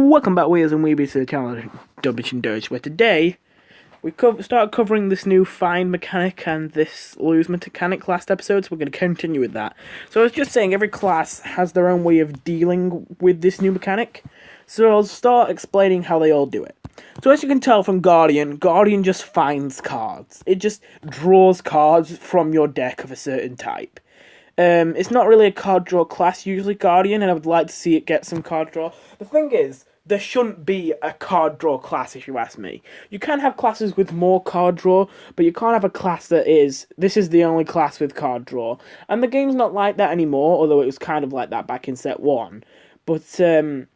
Welcome back, Wheels and Weebies, to the channel Dubbage and Doge, where today we start covering this new find mechanic and this lose mechanic last episode, so we're going to continue with that. So I was just saying, every class has their own way of dealing with this new mechanic, so I'll start explaining how they all do it. So as you can tell from Guardian just finds cards. It just draws cards from your deck of a certain type. It's not really a card draw class, usually Guardian, and I would like to see it get some card draw. The thing is, there shouldn't be a card draw class, if you ask me. You can have classes with more card draw, but you can't have a class that this is the only class with card draw. And the game's not like that anymore, although it was kind of like that back in set 1. But there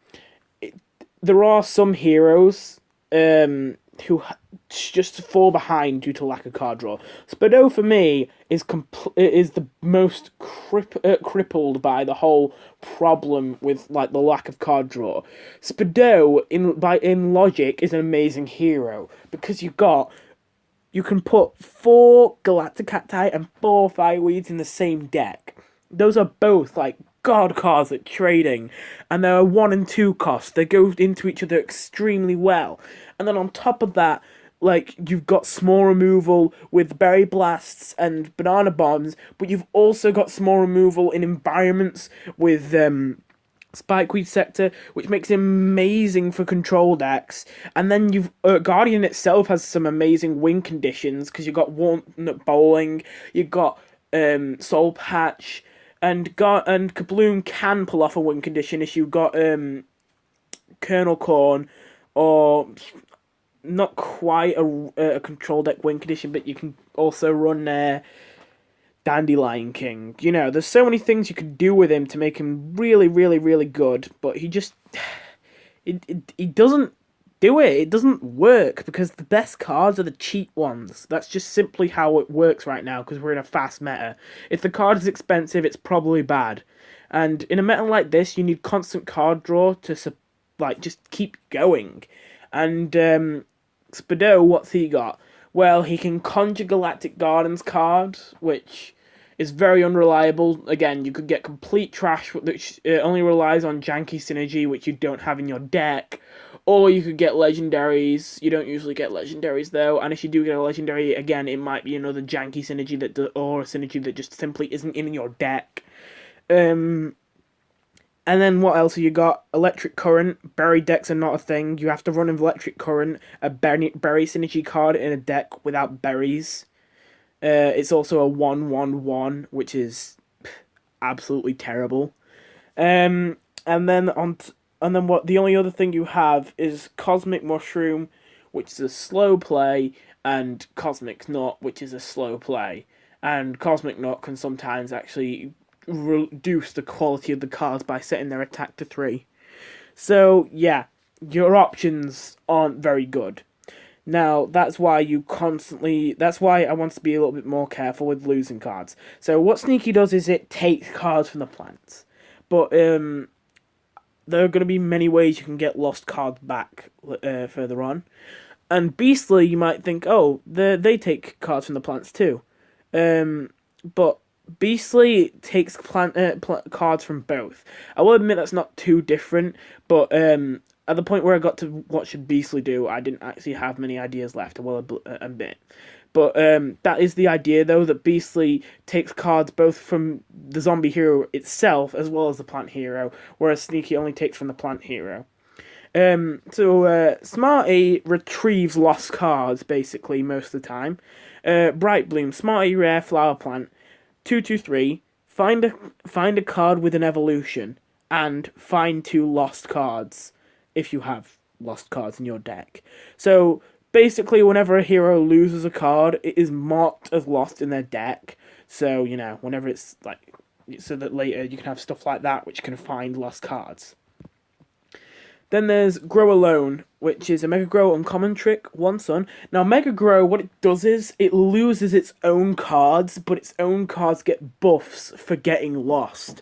are some heroes who just fall behind due to lack of card draw. Spado, for me, is the most crippled by the whole problem with like the lack of card draw. Spado, in logic, is an amazing hero because you can put 4 Galactic Cacti and 4 Fireweeds in the same deck. Those are both like god cards at trading, and they're 1 and 2 costs. They go into each other extremely well. And then on top of that, like, you've got small removal with Berry Blasts and Banana Bombs, but you've also got small removal in environments with Spikeweed Sector, which makes it amazing for control decks. And then you've Guardian itself has some amazing win conditions, because you've got Walnut Bowling, you've got Soul Patch, and Kabloom can pull off a win condition if you've got Kernel Corn, or not quite a control deck win condition, but you can also run Dandelion King. You know, there's so many things you can do with him to make him really, really, really good, but he just he doesn't do it. It doesn't work because the best cards are the cheap ones. That's just simply how it works right now because we're in a fast meta. If the card is expensive, it's probably bad. And in a meta like this, you need constant card draw to just keep going. And Spado, what's he got? Well, he can conjure Galactic Gardens card, which is very unreliable. Again, you could get complete trash, which only relies on janky synergy, which you don't have in your deck. Or you could get legendaries. You don't usually get legendaries, though. And if you do get a legendary, again, it might be another janky synergy or a synergy that just simply isn't in your deck. And then what else have you got? Electric Current. Berry decks are not a thing. You have to run an Electric Current, a berry synergy card in a deck without berries. It's also a 1/1/1, which is absolutely terrible. And then the only other thing you have is Cosmic Mushroom, which is a slow play, and Cosmic Knot, which is a slow play. And Cosmic Knot can sometimes actually reduce the quality of the cards by setting their attack to 3. So, yeah, your options aren't very good. Now, that's why I want to be a little bit more careful with losing cards. So, what Sneaky does is it takes cards from the plants. But, there are going to be many ways you can get lost cards back further on. And Beastly, you might think, oh, they take cards from the plants too. But Beastly takes cards from both. I will admit that's not too different, but at the point where I got to what should Beastly do, I didn't actually have many ideas left, I will admit. But that is the idea, though, that Beastly takes cards both from the zombie hero itself as well as the plant hero, whereas Sneaky only takes from the plant hero. So Smarty retrieves lost cards, basically, most of the time. Bright Bloom, Smarty Rare Flower Plant, 2/2/3, find a card with an evolution, and find 2 lost cards, if you have lost cards in your deck. So, basically, whenever a hero loses a card, it is marked as lost in their deck. So, you know, whenever it's like, so that later you can have stuff like that which can find lost cards. Then there's Grow Alone, which is a Mega Grow uncommon trick, 1 Sun. Now, Mega Grow, what it does is, it loses its own cards, but its own cards get buffs for getting lost.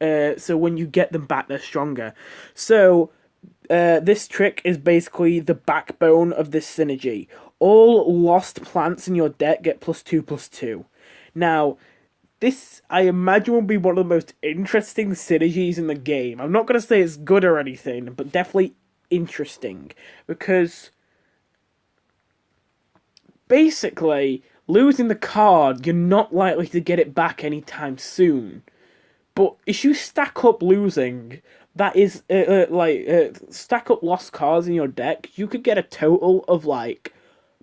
So when you get them back, they're stronger. So, this trick is basically the backbone of this synergy. All lost plants in your deck get +2/+2. Now, this, I imagine, will be one of the most interesting synergies in the game. I'm not going to say it's good or anything, but definitely interesting because basically losing the card, you're not likely to get it back anytime soon. But if you stack up losing, that is stack up lost cards in your deck, you could get a total of like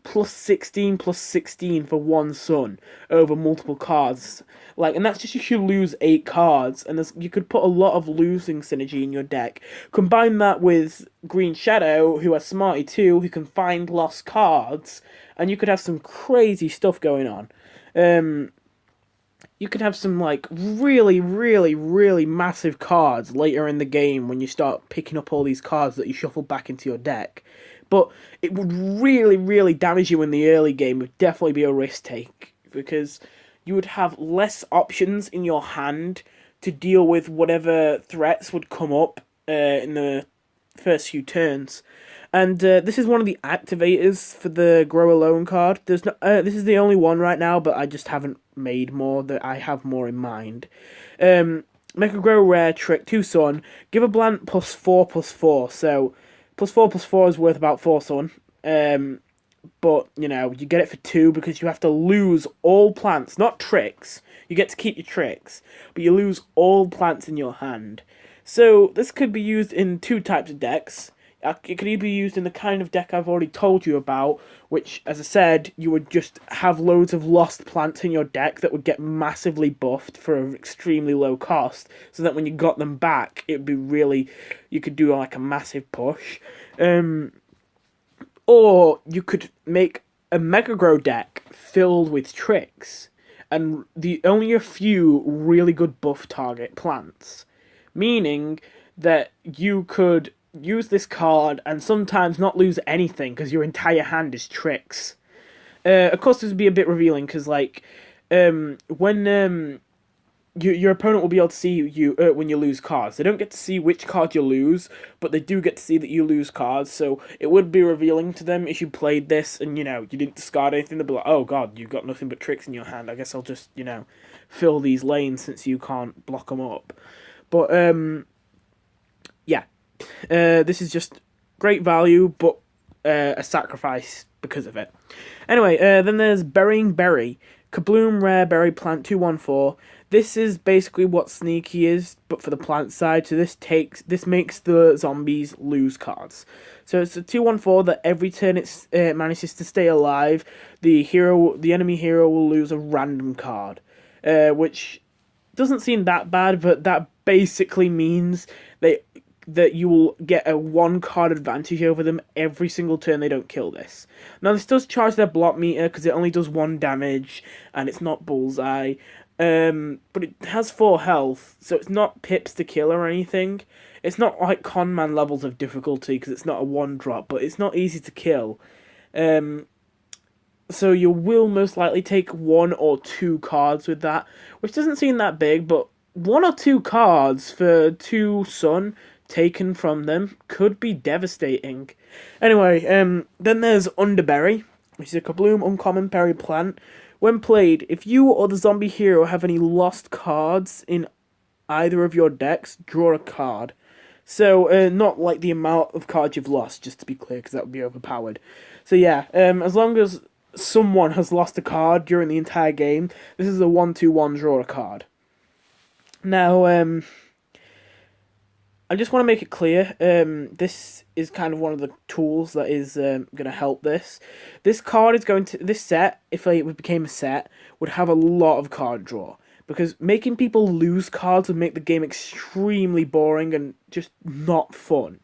+16/+16 for one sun over multiple cards. Like, and that's just if you lose 8 cards, and you could put a lot of losing synergy in your deck. Combine that with Green Shadow, who has Smarty too, who can find lost cards, and you could have some crazy stuff going on. You could have some like really, really, really massive cards later in the game when you start picking up all these cards that you shuffle back into your deck. But it would really, really damage you in the early game. It would definitely be a risk take because you would have less options in your hand to deal with whatever threats would come up in the first few turns. And this is one of the activators for the Grow Alone card. There's no, this is the only one right now, but I just haven't made more. That I have more in mind. Make a Grow Rare Trick 2 Sun. Give a plant +4/+4. So +4/+4 is worth about 4 Sun. But you know you get it for 2 because you have to lose all plants, not tricks. You get to keep your tricks, but you lose all plants in your hand. So this could be used in 2 types of decks. It could either be used in the kind of deck I've already told you about, which, as I said, you would just have loads of lost plants in your deck that would get massively buffed for an extremely low cost, so that when you got them back, it would be really, you could do like a massive push. Or you could make a Mega Grow deck filled with tricks, and only a few really good buff target plants, meaning that you could use this card and sometimes not lose anything because your entire hand is tricks. Of course, this would be a bit revealing because, like, when your opponent will be able to see you when you lose cards. They don't get to see which card you lose, but they do get to see that you lose cards. So it would be revealing to them if you played this and you didn't discard anything. They'd be like, "Oh God, you've got nothing but tricks in your hand. I guess I'll just fill these lanes since you can't block them up." But yeah. This is just great value, but a sacrifice because of it. Anyway, then there's Burying Berry. Kabloom Rare Berry Plant 2/1/4. This is basically what Sneaky is, but for the plant side. So this makes the zombies lose cards. So it's a 2/1/4 that every turn it manages to stay alive, the enemy hero will lose a random card, which doesn't seem that bad, but that basically means that you will get a 1 card advantage over them every single turn they don't kill this. Now, this does charge their block meter because it only does 1 damage, and it's not bullseye. But it has 4 health, so it's not pips to kill or anything. It's not like Conman levels of difficulty because it's not a 1-drop, but it's not easy to kill. So you will most likely take 1 or 2 cards with that, which doesn't seem that big, but 1 or 2 cards for 2 Sun taken from them could be devastating. Anyway, then there's Underberry, which is a Kabloom uncommon berry plant. When played, if you or the zombie hero have any lost cards in either of your decks, draw a card. So, not like the amount of cards you've lost, just to be clear, because that would be overpowered. So yeah, as long as someone has lost a card during the entire game, this is a 1/2/1 draw a card. Now, I just want to make it clear, this is kind of one of the tools that is going to help this. This set, if it became a set, would have a lot of card draw. Because making people lose cards would make the game extremely boring and just not fun.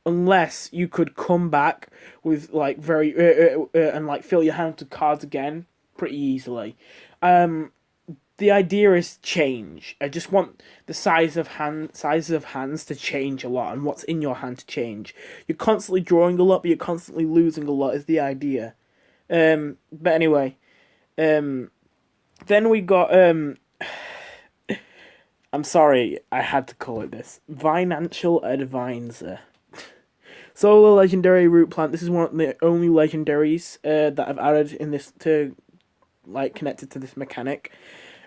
Unless you could come back with, like, and, like, fill your hand with cards again pretty easily. The idea is change. I just want the sizes of hands to change a lot, and what's in your hand to change. You're constantly drawing a lot, but you're constantly losing a lot. Is the idea. But anyway, then we got I'm sorry, I had to call it this. Financial Advisor. Solo Legendary Root Plant. This is one of the only legendaries that I've added in this connected to this mechanic.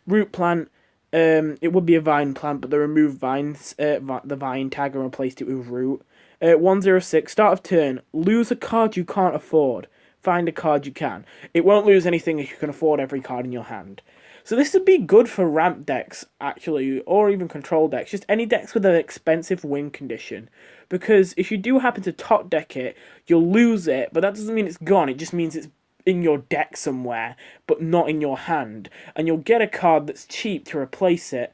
Root plant, it would be a vine plant, but they removed vines, the vine tag and replaced it with root. 106, start of turn, lose a card you can't afford. Find a card you can. It won't lose anything if you can afford every card in your hand. So this would be good for ramp decks, actually, or even control decks. Just any decks with an expensive win condition. Because if you do happen to top deck it, you'll lose it, but that doesn't mean it's gone. It just means it's in your deck somewhere, but not in your hand. And you'll get a card that's cheap to replace it.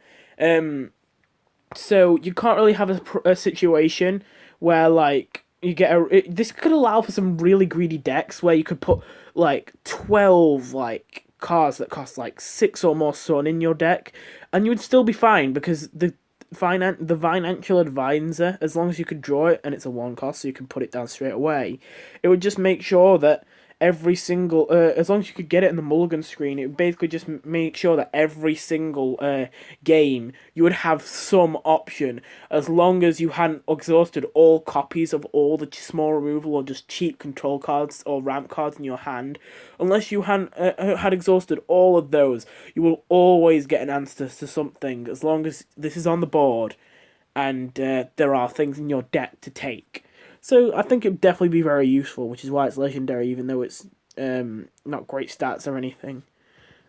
So you can't really have a situation where, like, you get this could allow for some really greedy decks where you could put like 12 like cards that cost like 6 or more sun in your deck, and you would still be fine because the financial advisor, as long as you could draw it and it's a 1 cost, so you can put it down straight away, it would just make sure that every single as long as you could get it in the mulligan screen, it would basically just make sure that every single game you would have some option, as long as you hadn't exhausted all copies of all the small removal or just cheap control cards or ramp cards in your hand. Unless you hadn't had exhausted all of those, you will always get an answer to something, as long as this is on the board and there are things in your deck to take. So I think it would definitely be very useful, which is why it's legendary, even though it's not great stats or anything.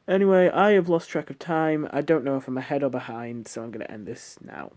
Anyway, I have lost track of time. I don't know if I'm ahead or behind, so I'm going to end this now.